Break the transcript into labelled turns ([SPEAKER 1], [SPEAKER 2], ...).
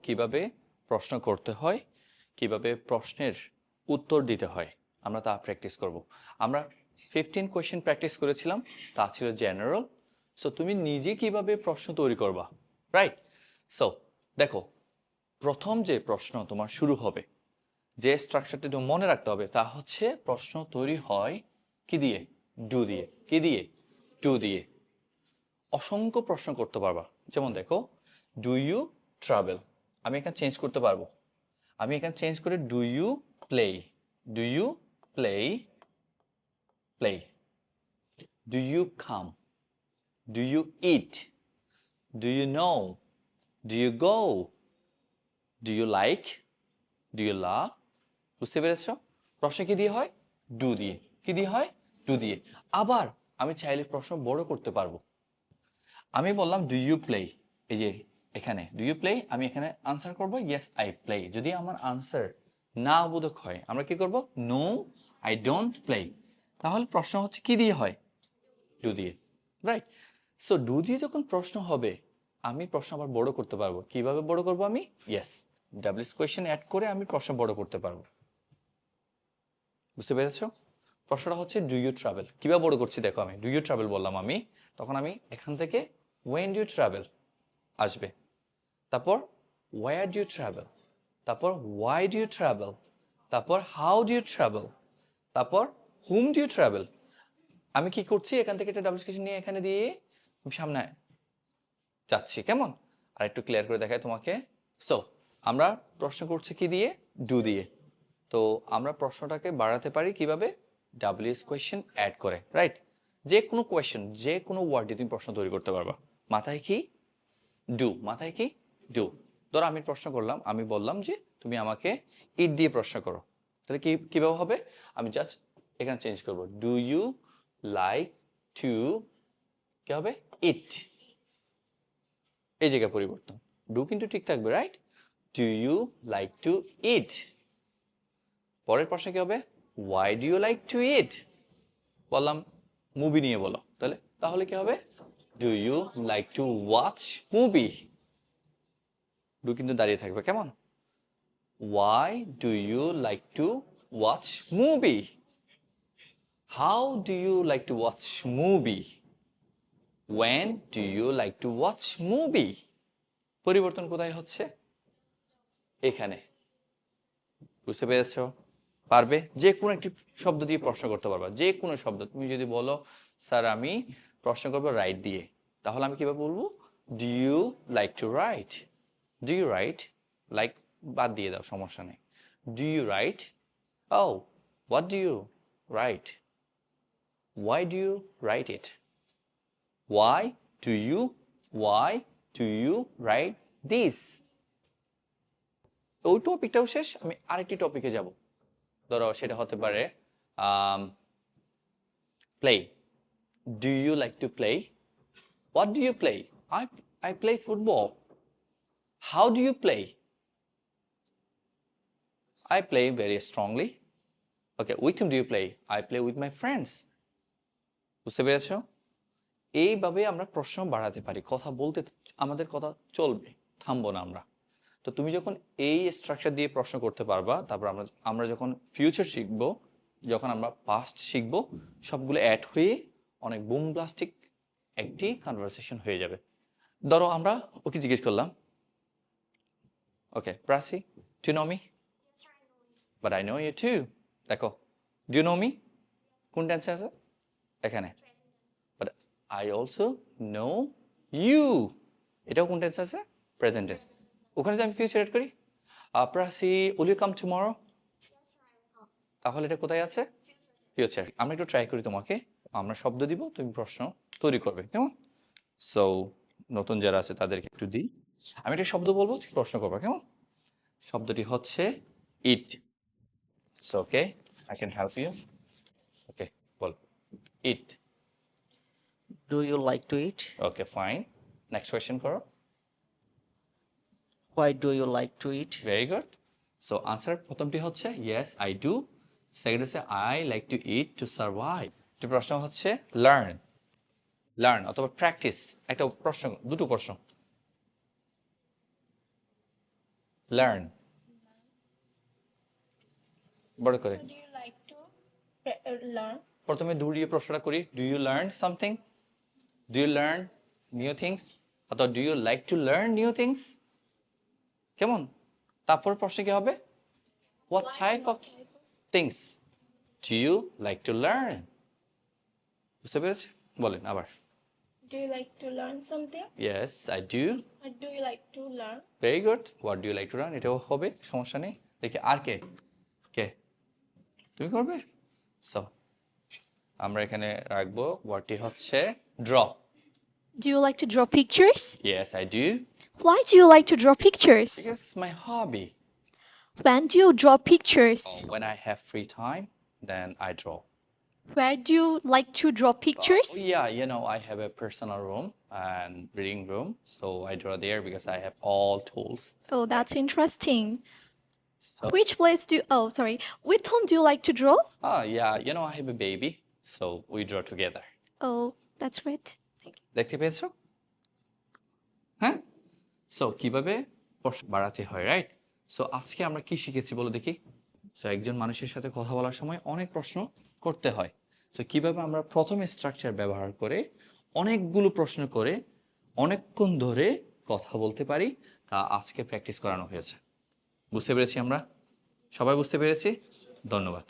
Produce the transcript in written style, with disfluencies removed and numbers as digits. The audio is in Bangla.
[SPEAKER 1] কিভাবে প্রশ্ন করতে হয়, কিভাবে প্রশ্নের উত্তর দিতে হয় আমরা তা প্র্যাকটিস করব। আমরা 15 কোয়েশ্চেন প্র্যাকটিস করেছিলাম, তা ছিল জেনারেল। সো তুমি নিজে কিভাবে প্রশ্ন তৈরি করবা, রাইট? সো দেখো, প্রথম যে প্রশ্ন তোমার শুরু হবে, যে স্ট্রাকচারটি তুমি মনে রাখতে হবে, তা হচ্ছে প্রশ্ন তৈরি হয় কি দিয়ে? ডু দিয়ে। কি দিয়ে? ডু দিয়ে। অসংখ্য প্রশ্ন করতে পারবা। যেমন দেখো, ডু ইউ ট্রাভেল, আমি এখানে চেঞ্জ করতে পারবো। আমি এখানে চেঞ্জ করে do you play, do you play, play, do you come, do you eat, do you know, do you go, do you like, do you love. বুঝতে পেরেছ? প্রশ্ন কি দিয়ে হয়? ডু দিয়ে। কি দিয়ে হয়? ডু দিয়ে। আবার আমি চাইলে প্রশ্ন বড় করতে পারবো। আমি বললাম ডু ইউ প্লে, এই যে এখানে ডু ইউ প্লে, আমি এখানে আনসার করবো ইয়েস আই প্লে। যদি আমার আনসার না বোধক হয়, আমরা কি করব? No I don't play. তাহলে প্রশ্ন হচ্ছে কি দিয়ে হয়? ডু দিয়ে, রাইট? সো ডু দিয়ে যখন প্রশ্ন হবে, আমি প্রশ্ন আবার বড় করতে পারবো। কিভাবে বড় করব আমি? ইয়েস, ডাবলস কোয়েশ্চেন অ্যাড করে আমি প্রশ্ন বড় করতে পারবো। বুঝতে পেরেছো? প্রশ্নটা হচ্ছে ডু ইউ ট্রাভেল। কিভাবে বড় করছি দেখো, আমি ডু ইউ ট্রাভেল বললাম, আমি তখন আমি এখান থেকে ওয়েন ডু ইউ ট্রাভেল আসবে, তারপর ওয়ার ডু ইউ ট্রাভেল, তারপর ওয়াই ডু ইউ ট্রাভেল, তারপর হাউ ডু ইউ ট্রাভেল, তারপর হুম ডু ইউ ট্রাভেল। আমি কি করছি, এখান থেকে একটা ডাবল স্কেচ নিয়ে এখানে দিয়ে আমি সামনে যাচ্ছি। কেমন? আর একটু ক্লিয়ার করে দেখাই তোমাকে। সো আমরা প্রশ্ন করছি কি দিয়ে? ডু দিয়ে। তো আমরা প্রশ্নটাকে বাড়াতে পারি কিভাবে? ডাব্লিউএস কোয়েশ্চেন অ্যাড করে, রাইট? যে কোনো কোয়েশ্চেন, যে কোনো ওয়ার্ডে তুমি প্রশ্ন তৈরি করতে পারবা। মাথায় কি? ডু। মাথায় কি? ডু। ধরো আমি প্রশ্ন করলাম, আমি বললাম যে তুমি আমাকে ইট দিয়ে প্রশ্ন করো, তাহলে কিভাবে হবে? আমি জাস্ট এখানে চেঞ্জ করব, ডু ইউ লাইক টু, কি হবে? ইট। এই জায়গায় পরিবর্তন, ডু কিন্তু ঠিক থাকবে, right? Do you like to eat. পরের প্রশ্ন কি হবে? Why do you like to eat. বললাম মুভি নিয়ে বলো, তাহলে কি হবে? Do you like to watch movie. Do কিন্তু দাঁড়িয়ে থাকবে, কেমন? Why do you like to watch movie. How do you like to watch movie. When do you like to watch movie. পরিবর্তন কোথায় হচ্ছে? এখানে। বুঝতে পেরেছো? পারবে? যে কোনো একটি শব্দ দিয়ে প্রশ্ন করতে পারবা, যে কোনো শব্দ। তুমি যদি বলো স্যার আমি প্রশ্ন করবো রাইট দিয়ে, তাহলে আমি কিভাবে বলবো? Do you like to write. Do you write, like বাদ দিয়ে দাও, সমস্যা নেই। Do you write? ও, what do you write? Why do you write it? Why do you write this? ওই টপিকটাও শেষ, আমি আরেকটি টপিকে যাব। ধরো সেটা হতে পারে play. Do you like to play? What do you play? I play football. How do you play? I play very strongly. Okay, with whom do you play? I play with my friends. বুঝতে পেরেছো? এইভাবে আমরা প্রশ্ন বাড়াতে পারি, কথা বলতে আমাদের কথা চলবে, থামবো না আমরা। তো তুমি যখন এই স্ট্রাকচার দিয়ে প্রশ্ন করতে পারবা, তারপর আমরা যখন ফিউচার শিখব, যখন আমরা পাস্ট শিখব, সবগুলো অ্যাড হয়ে অনেক বুম ব্লাস্টিক একটি কনভারসেশন হয়ে যাবে। ধরো আমরা ওকে জিজ্ঞেস করলাম, okay Prasi, do know me? But I know you too. দেখো, ডু নো মি কোন টেন্সে আছে? এখানে। But I also know you, এটাও কোন টেন্সে আছে? Present tense. ওখানে যদি আমি ফিউচার এড করি, Prasi will you come tomorrow, তাহলে এটা কোথায় আছে? ফিউচার। আমরা একটু ট্রাই করি তোমাকে, আমরা শব্দ দিব, তুমি প্রশ্ন তৈরি করবে, কেমন? সো নতুন যারা আছে তাদেরকে একটু দিই, আমি একটা শব্দ বলবো, তুমি প্রশ্ন করবে, কেমন? শব্দটি হচ্ছে eat. So okay, I can help you. Okay, বল eat.
[SPEAKER 2] Do you like to eat?
[SPEAKER 1] Okay fine, next question করো।
[SPEAKER 2] Why do you like to eat?
[SPEAKER 1] Very good. So answer প্রথমটি হচ্ছে ইয়েস আই ডু, সেকেন্ড হচ্ছে I like to eat to survive. একটি প্রশ্ন হচ্ছে লার্ন, লার্ন অথবা প্র্যাকটিস। একটা প্রশ্ন, দুটো প্রশ্ন। লার্ন বড় করে
[SPEAKER 3] Do you like to learn?
[SPEAKER 1] প্রথমে দূর দিয়ে প্রশ্নটা করি do you learn something do you learn new things অথবা do you like to learn new things কেমন তারপর প্রশ্ন কি হবে what type of things do you like to learn বুঝতে পেরেছি বলেন আবার
[SPEAKER 3] Do you like to learn something?
[SPEAKER 1] Yes I do
[SPEAKER 3] Or do you like to learn?
[SPEAKER 1] Very good what do you like to learn এটাও হবে সমস্যা নেই দেখি আর কে কে তুমি করবে সো আমরা এখানে রাখবো ওয়ার্ডটি হচ্ছে draw
[SPEAKER 3] Do you like to draw pictures?
[SPEAKER 1] Yes I do
[SPEAKER 3] Why do you like to draw pictures?
[SPEAKER 1] because it's my hobby.
[SPEAKER 3] When do you draw pictures?
[SPEAKER 1] When I have free time, then I draw.
[SPEAKER 3] Where do you like to draw pictures?
[SPEAKER 1] Oh, yeah, you know, I have a personal room and reading room, so I draw there because I have all tools.
[SPEAKER 3] Oh, that's interesting.
[SPEAKER 1] So-
[SPEAKER 3] Which place do oh sorry. With whom do you like to draw?
[SPEAKER 1] Yeah, you know, I have a baby, so we draw together.
[SPEAKER 3] Oh, that's great.
[SPEAKER 1] দেখতে পেয়েছো হ্যাঁ সো কিভাবে প্রশ্ন বাড়াতে হয় রাইট সো আজকে আমরা কি শিখেছি বলো দেখি সো একজন মানুষের সাথে কথা বলার সময় অনেক প্রশ্ন করতে হয় সো কিভাবে আমরা প্রথমে স্ট্রাকচার ব্যবহার করে অনেকগুলো প্রশ্ন করে অনেকক্ষণ ধরে কথা বলতে পারি তা আজকে প্র্যাকটিস করানো হয়েছে বুঝতে পেরেছি আমরা সবাই বুঝতে পেরেছি ধন্যবাদ